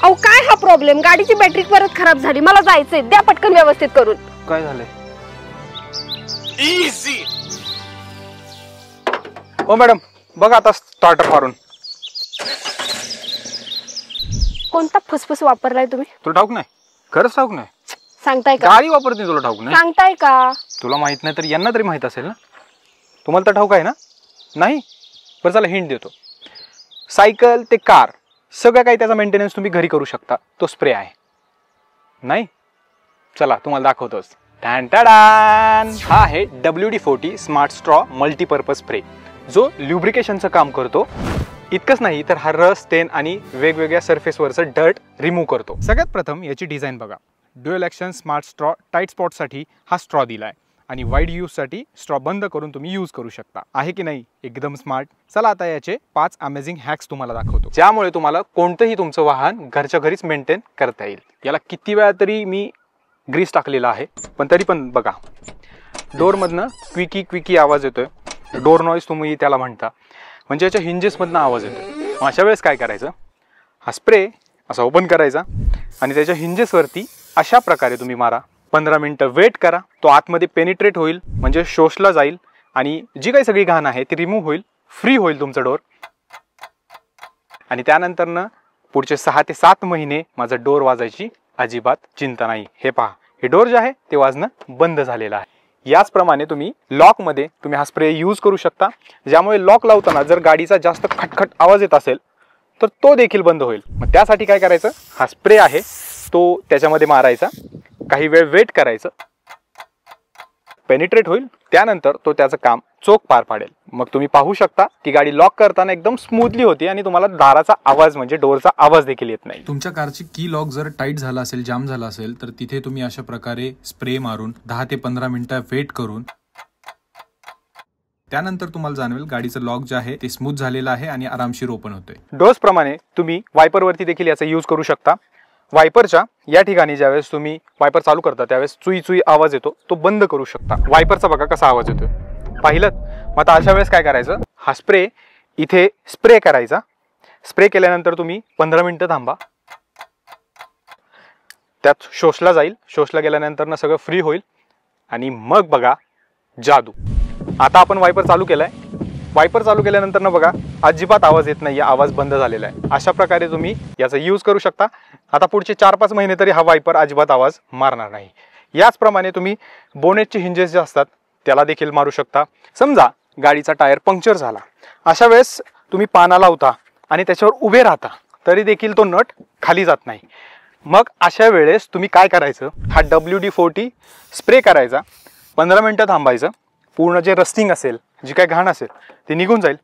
अहो काय हा प्रॉब्लेम? गाडीची बॅटरी परत खराब झाली, मला जायचंय, द्या पटकन व्यवस्थित करून. काय झालंय? इझी. ओ मॅडम बघा आता स्टार्टर मारून. कोणता फुसफुस वापरलाय तुम्ही? तुला ठाऊक नाही? खरंच ठाऊक नाही? सांगताय का? गाडी वापरते तुला ठाऊक नाही? सांगताय का? तुला माहित नाही तर यांना तरी माहित असेल ना. तुम्हाला तर ठाऊक आहे ना? नाही? बरं चला हिंट देतो. सायकल ते कार सगळं काही त्याचा मेंटेनन्स तुम्ही घरी करू शकता. तो स्प्रे आहे. नाही? चला तुम्हाला दाखवतोच. टॅन हा आहे WD-40 smart straw multipurpose spray, जो ल्युब्रिकेशनचं काम करतो. इतकंच नाही तर हा रस, तेन आणि वेगवेगळ्या सरफेसवरचं डर्ट रिमूव्ह करतो. सगळ्यात प्रथम याची डिझाईन बघा. Dual action smart straw tight स्पॉटसाठी हा स्ट्रॉ दिला आहे आणि वाईड यूजसाठी स्ट्रॉ बंद करून तुम्ही यूज करू शकता. आहे की नाही एकदम स्मार्ट? चला आता याचे 5 अमेझिंग हॅक्स तुम्हाला दाखवतो, ज्यामुळे तुम्हाला कोणतंही तुमचं वाहन घरच्या घरीच मेंटेन करता येईल. याला किती वेळा तरी मी ग्रीस टाकलेला आहे, पण तरी पण बघा डोअरमधनं क्विकी क्विकी आवाज येतोय. डोअर नॉईज तुम्ही त्याला म्हणता, म्हणजे याच्या हिंजेसमधनं आवाज येतोय. अशा वेळेस काय करायचं? हा स्प्रे असा ओपन करायचा आणि त्याच्या हिंजेसवरती अशा प्रकारे तुम्ही मारा. 15 मिनिटं वेट करा. तो आतमध्ये पेनिट्रेट होईल, म्हणजे शोषला जाईल आणि जी काही सगळी घाण आहे ती रिमूव्ह होईल. फ्री होईल तुमचं डोअर. आणि त्यानंतरनं पुढचे 6 ते 7 महिने माझं डोअर वाजायची अजिबात चिंता नाही. हे पहा, हे डोअर जे आहे ते वाजणं बंद झालेलं आहे. याचप्रमाणे तुम्ही लॉकमध्ये तुम्ही हा स्प्रे यूज करू शकता, ज्यामुळे लॉक लावताना जर गाडीचा जास्त खटखट आवाज येत असेल तर तो देखील बंद होईल. मग त्यासाठी काय करायचं? हा स्प्रे आहे तो त्याच्यामध्ये मारायचा, काही वेळ वेट करायचं, पेनिट्रेट होईल, त्यानंतर तो त्याचं काम चोख पार पाडेल. मग तुम्ही पाहू शकता की गाडी लॉक करताना एकदम स्मूथली होती आणि तुम्हाला दाराचा आवाज म्हणजे डोअरचा आवाज देखील येत नाही. तुमच्या कारची की लॉक जर टाईट झाला असेल, जाम झाला असेल, तर तिथे तुम्ही अशा प्रकारे स्प्रे मारून 10 ते 15 मिनिटं वेट करून त्यानंतर तुम्हाला जाणवेल गाडीचं लॉक जे आहे ते स्मूथ झालेलं आहे आणि आरामशीर ओपन होतोय. डोस प्रमाणे तुम्ही वायपरवरती देखील याचा यूज करू शकता. वायपरच्या या ठिकाणी ज्यावेळेस तुम्ही वायपर चालू करता त्यावेळेस चुई चुई आवाज येतो, तो बंद करू शकता. वायपरचा बघा कसा आवाज येतोय, पाहिलं? मग आता अशा वेळेस काय करायचं? हा स्प्रे इथे स्प्रे करायचा. स्प्रे केल्यानंतर तुम्ही 15 मिनिटं थांबा. त्यात शोषला जाईल. शोषला गेल्यानंतर ना सगळं फ्री होईल आणि मग बघा जादू. आता आपण वायपर चालू केलाय. वायपर चालू केल्यानंतर ना बघा अजिबात आवाज येत नाही, आवाज बंद झालेला आहे. अशा प्रकारे तुम्ही याचा यूज करू शकता. आता पुढचे 4-5 महिने तरी हा वायपर अजिबात आवाज मारणार नाही. याचप्रमाणे तुम्ही बोनेटचे हिंजेस जे असतात त्याला देखील मारू शकता. समजा गाडीचा टायर पंक्चर झाला, अशा वेळेस तुम्ही पाना लावता आणि त्याच्यावर उभे राहता तरी देखील तो नट खाली जात नाही. मग अशा वेळेस तुम्ही काय करायचं? हा WD-40 स्प्रे करायचा, 15 मिनिटं थांबायचं. पूर्ण जे रस्टिंग असेल, जी काय घाण असेल ते निघून जाईल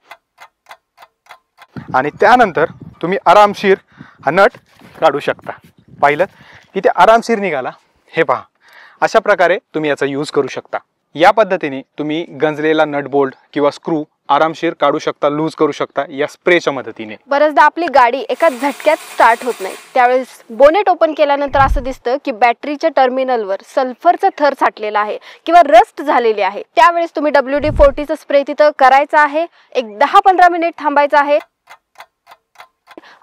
आणि त्यानंतर तुम्ही आरामशीर हा नट काढू शकता. पाहिलं? इथे आरामशीर निघाला. हे पहा, अशा प्रकारे तुम्ही याचा यूज करू शकता. या पद्धतीने तुम्ही गंजलेला नट बोल्ट किंवा स्क्रू आरामशीर काढू शकता, लूज करू शकता या स्प्रेच्या मदतीने. बरेचदा आपली गाडी एका झटक्यात स्टार्ट होत नाही, त्यावेळेस बोनेट ओपन केल्यानंतर असं दिसतं की बॅटरीच्या टर्मिनलवर सल्फरचा थर साठलेला आहे किंवा रस्ट झालेली आहे. त्यावेळेस तुम्ही WD-40चा स्प्रे तिथं करायचा आहे. एक 10-15 मिनिट थांबायचं आहे.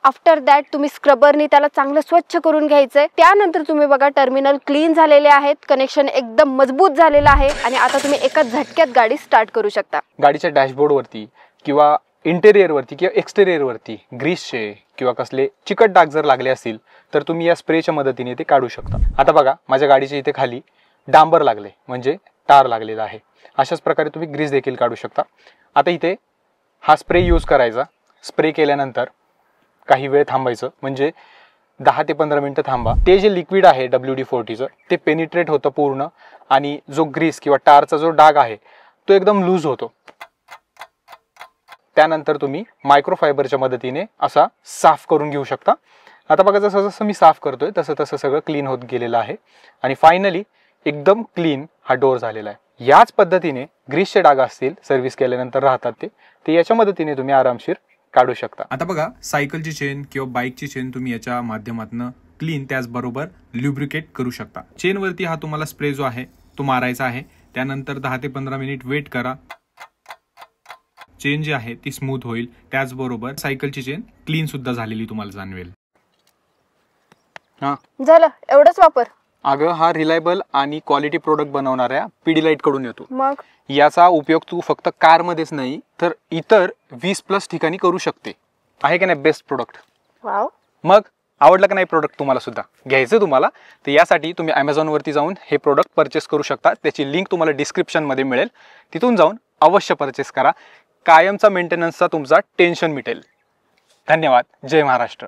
आफ्टर दॅट तुम्ही स्क्रबरनी त्याला चांगलं स्वच्छ करून घ्यायचंय. त्यानंतर तुम्ही बघा टर्मिनल क्लीन झालेले आहेत, कनेक्शन एकदम मजबूत झालेलं आहे आणि आता तुम्ही एका झटक्यात गाडी स्टार्ट करू शकता. गाडीच्या डॅशबोर्डवरती किंवा इंटेरियरवरती किंवा एक्सटेरियरवरती ग्रीसचे किंवा कसले चिकट डाग जर लागले असतील तर तुम्ही या स्प्रेच्या मदतीने ते काढू शकता. आता बघा माझ्या गाडीच्या इथे खाली डांबर लागले, म्हणजे टार लागलेला आहे. अशाच प्रकारे तुम्ही ग्रीस देखील काढू शकता. आता इथे हा स्प्रे यूज करायचा. स्प्रे केल्यानंतर काही वेळ थांबायचं, म्हणजे 10 ते 15 मिनिटं थांबा. ते जे लिक्विड आहे WD-40चं ते पेनिट्रेट होतं पूर्ण आणि जो ग्रीस किंवा टारचा जो डाग आहे तो एकदम लूज होतो. त्यानंतर तुम्ही मायक्रोफायबरच्या मदतीने असा साफ करून घेऊ शकता. आता बघा जसं जसं मी साफ करतोय तसं तसं सगळं क्लीन होत गेलेलं आहे आणि फायनली एकदम क्लीन हा डोअर झालेला आहे. याच पद्धतीने ग्रीसचे डाग असतील सर्व्हिस केल्यानंतर राहतात ते याच्या मदतीने तुम्ही आरामशीर काढू शकता. आता बघा सायकलची चेन किंवा बाईकची चेन तुम्ही याच्या माध्यमातून क्लीन त्याचबरोबर ल्युब्रिकेट करू शकता. चेनवरती हा तुम्हाला स्प्रे जो आहे तो मारायचा आहे. त्यानंतर 10 ते 15 मिनिट वेट करा. चेन जी आहे ती स्मूथ होईल. त्याचबरोबर सायकलची चेन क्लीन सुद्धा झालेली तुम्हाला जाणवेल. हां झालं एवढंच वापर. अगं हा रिलायबल आणि क्वालिटी प्रोडक्ट बनवणाऱ्या पिडीलाईट कडून येतो. मग याचा उपयोग तू फक्त कारमध्येच नाही तर इतर 20+ ठिकाणी करू शकते. आहे का नाही बेस्ट प्रोडक्ट? वाव. मग आवडलं का नाही प्रोडक्ट तुम्हाला सुद्धा घ्यायचं तुम्हाला तर यासाठी तुम्ही ॲमेझॉनवरती जाऊन हे प्रोडक्ट परचेस करू शकता. त्याची लिंक तुम्हाला डिस्क्रिप्शनमध्ये मिळेल. तिथून जाऊन अवश्य परचेस करा. कायमचा मेंटेनन्सचा तुमचा टेन्शन मिटेल. धन्यवाद. जय महाराष्ट्र.